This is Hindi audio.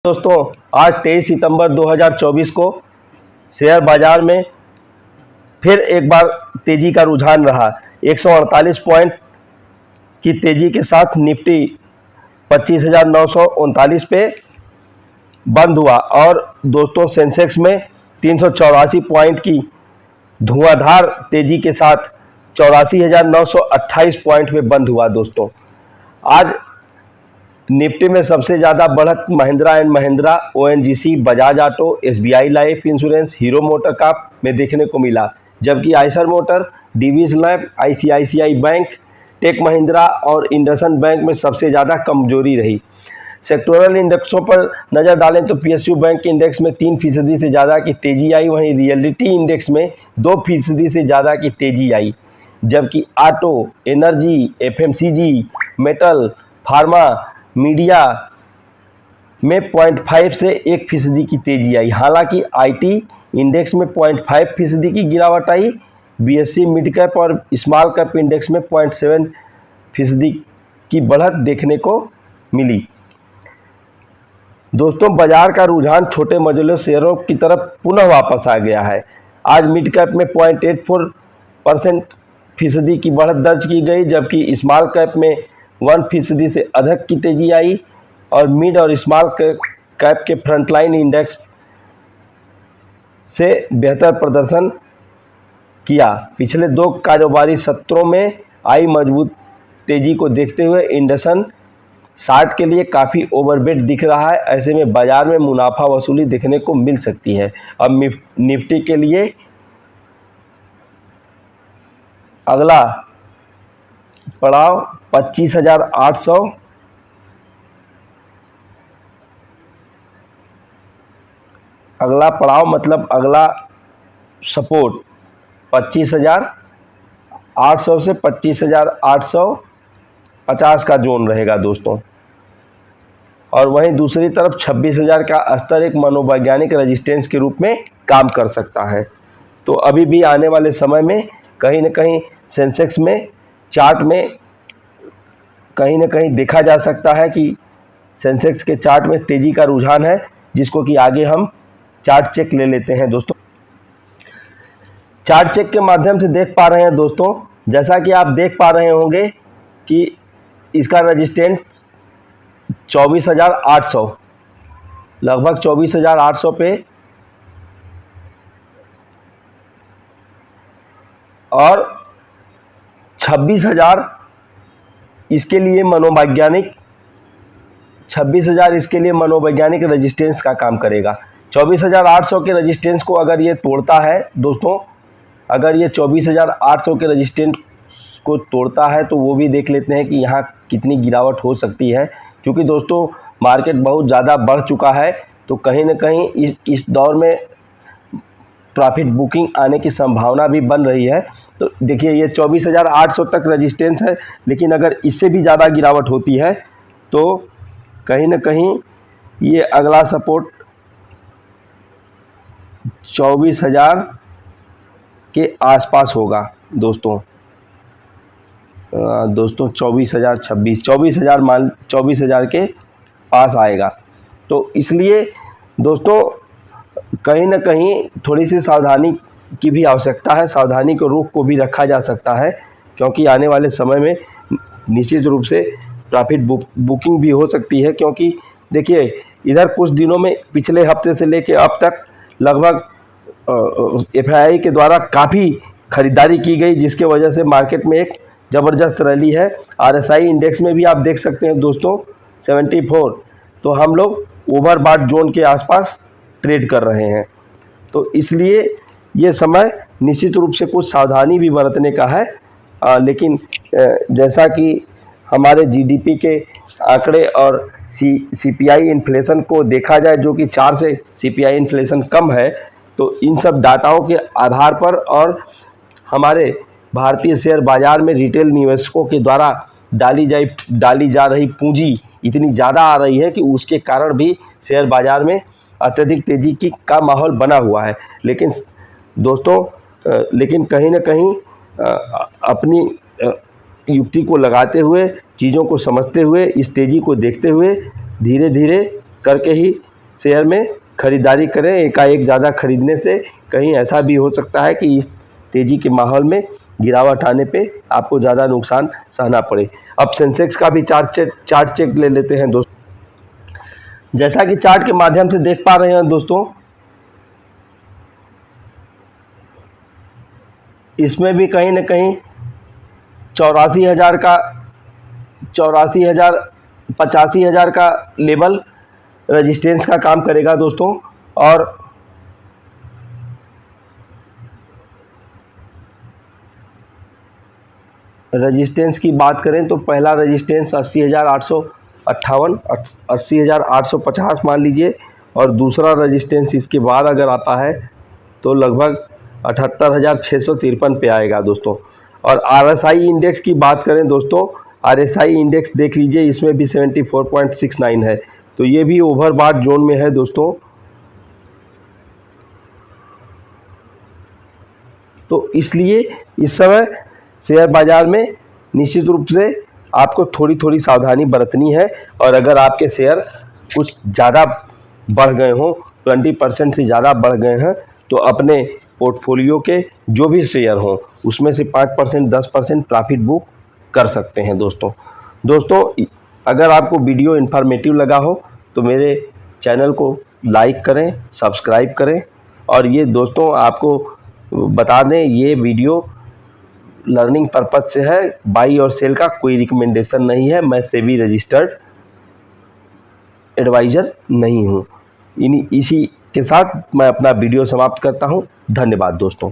दोस्तों, आज 23 सितंबर 2024 को शेयर बाजार में फिर एक बार तेजी का रुझान रहा। 148 पॉइंट की तेजी के साथ निफ्टी 25,939 पे बंद हुआ और दोस्तों सेंसेक्स में 384 पॉइंट की धुआंधार तेजी के साथ 84,928 पॉइंट में बंद हुआ। दोस्तों, आज निफ्टी में सबसे ज़्यादा बढ़त Mahindra and Mahindra, ONGC, Bajaj auto, SBI life insurance, Hero motor corp में देखने को मिला, जबकि Eicher motor, Divi's lab, ICICI bank, tech Mahindra और इंडसइंड बैंक में सबसे ज़्यादा कमजोरी रही। सेक्टोरल इंडेक्सों पर नज़र डालें तो पीएसयू बैंक इंडेक्स में 3% से ज़्यादा की तेजी आई, वहीं रियलिटी इंडेक्स में 2% से ज़्यादा की तेजी आई, जबकि auto, energy, FMCG, metal, pharma, media में 0.5 से 1% की तेजी आई। हालांकि आईटी इंडेक्स में 0.5% की गिरावट आई, बीएससी मिड कैप और स्मॉल कैप इंडेक्स में 0.7% की बढ़त देखने को मिली। दोस्तों, बाजार का रुझान छोटे मझोले शेयरों की तरफ पुनः वापस आ गया है। आज मिड कैप में 0.84% की बढ़त दर्ज की गई, जबकि स्मॉल कैप में 1% से अधिक की तेजी आई और मिड और स्मॉल कैप के फ्रंटलाइन इंडेक्स से बेहतर प्रदर्शन किया। पिछले 2 कारोबारी सत्रों में आई मजबूत तेजी को देखते हुए इंडसइंड शार्ट के लिए काफ़ी ओवरवेट दिख रहा है। ऐसे में बाजार में मुनाफा वसूली देखने को मिल सकती है। अब निफ्टी के लिए अगला पड़ाव 25,800, अगला पड़ाव मतलब अगला सपोर्ट 25,800 से 25,850 का जोन रहेगा दोस्तों। और वहीं दूसरी तरफ 26,000 का स्तर एक मनोवैज्ञानिक रेजिस्टेंस के रूप में काम कर सकता है। तो अभी भी आने वाले समय में कहीं न कहीं सेंसेक्स में चार्ट में कहीं न कहीं देखा जा सकता है कि सेंसेक्स के चार्ट में तेजी का रुझान है, जिसको कि आगे हम चार्ट चेक ले लेते हैं। दोस्तों, चार्ट चेक के माध्यम से देख पा रहे हैं दोस्तों, जैसा कि आप देख पा रहे होंगे कि इसका रेजिस्टेंस 24,800, लगभग 24,800 पे और 26,000 इसके लिए मनोवैज्ञानिक 26,000 इसके लिए मनोवैज्ञानिक रेजिस्टेंस का काम करेगा। 24,800 के रेजिस्टेंस को अगर ये तोड़ता है दोस्तों, अगर ये 24,800 के रेजिस्टेंस को तोड़ता है तो वो भी देख लेते हैं कि यहाँ कितनी गिरावट हो सकती है। क्योंकि दोस्तों मार्केट बहुत ज़्यादा बढ़ चुका है, तो कहीं न कहीं इस दौर में प्रॉफिट बुकिंग आने की संभावना भी बन रही है। तो देखिए, ये 24,800 तक रेजिस्टेंस है, लेकिन अगर इससे भी ज़्यादा गिरावट होती है तो कहीं न कहीं ये अगला सपोर्ट 24,000 के आसपास होगा दोस्तों। 24,000 के पास आएगा। तो इसलिए दोस्तों कहीं न कहीं थोड़ी सी सावधानी की भी आवश्यकता है, सावधानी के रुख को भी रखा जा सकता है, क्योंकि आने वाले समय में निश्चित रूप से प्रॉफिट बुकिंग भी हो सकती है। क्योंकि देखिए, इधर कुछ दिनों में पिछले हफ्ते से लेकर अब तक लगभग एफआईआई के द्वारा काफ़ी खरीदारी की गई, जिसके वजह से मार्केट में एक ज़बरदस्त रैली है। आरएसआई इंडेक्स में भी आप देख सकते हैं दोस्तों 74, तो हम लोग ओवरबॉट जोन के आसपास ट्रेड कर रहे हैं। तो इसलिए ये समय निश्चित रूप से कुछ सावधानी भी बरतने का है। लेकिन जैसा कि हमारे जीडीपी के आंकड़े और सीपीआई इन्फ्लेशन को देखा जाए, जो कि 4 से सीपीआई इन्फ्लेशन कम है, तो इन सब डाटाओं के आधार पर और हमारे भारतीय शेयर बाजार में रिटेल निवेशकों के द्वारा डाली जा रही पूंजी इतनी ज़्यादा आ रही है कि उसके कारण भी शेयर बाजार में अत्यधिक तेजी का माहौल बना हुआ है। लेकिन दोस्तों लेकिन कहीं न कहीं अपनी युक्ति को लगाते हुए, चीज़ों को समझते हुए, इस तेज़ी को देखते हुए धीरे धीरे करके ही शेयर में खरीदारी करें। एकाएक ज़्यादा खरीदने से कहीं ऐसा भी हो सकता है कि इस तेज़ी के माहौल में गिरावट आने पे आपको ज़्यादा नुकसान सहना पड़े। अब सेंसेक्स का भी चार्ट चेक ले लेते हैं दोस्तों। जैसा कि चार्ट के माध्यम से देख पा रहे हैं दोस्तों, इसमें भी कहीं न कहीं 85,000 का लेवल रेजिस्टेंस का काम करेगा दोस्तों। और रेजिस्टेंस की बात करें तो पहला रेजिस्टेंस 80,858, 80,850 मान लीजिए, और दूसरा रेजिस्टेंस इसके बाद अगर आता है तो लगभग 78,653 पे आएगा दोस्तों। और RSI इंडेक्स की बात करें दोस्तों, RSI इंडेक्स देख लीजिए, इसमें भी 74.69 है, तो ये भी ओवरबॉट जोन में है दोस्तों। तो इसलिए इस समय शेयर बाज़ार में निश्चित रूप से आपको थोड़ी थोड़ी सावधानी बरतनी है। और अगर आपके शेयर कुछ ज़्यादा बढ़ गए हों, 20% से ज़्यादा बढ़ गए हैं, तो अपने पोर्टफोलियो के जो भी शेयर हों उसमें से 5%, 10% प्रॉफिट बुक कर सकते हैं दोस्तों। अगर आपको वीडियो इन्फॉर्मेटिव लगा हो तो मेरे चैनल को लाइक करें, सब्सक्राइब करें। और ये दोस्तों आपको बता दें, ये वीडियो लर्निंग पर्पज से है, बाई और सेल का कोई रिकमेंडेशन नहीं है। मैं सेबी रजिस्टर्ड एडवाइज़र नहीं हूँ। इसी के साथ मैं अपना वीडियो समाप्त करता हूँ। धन्यवाद दोस्तों।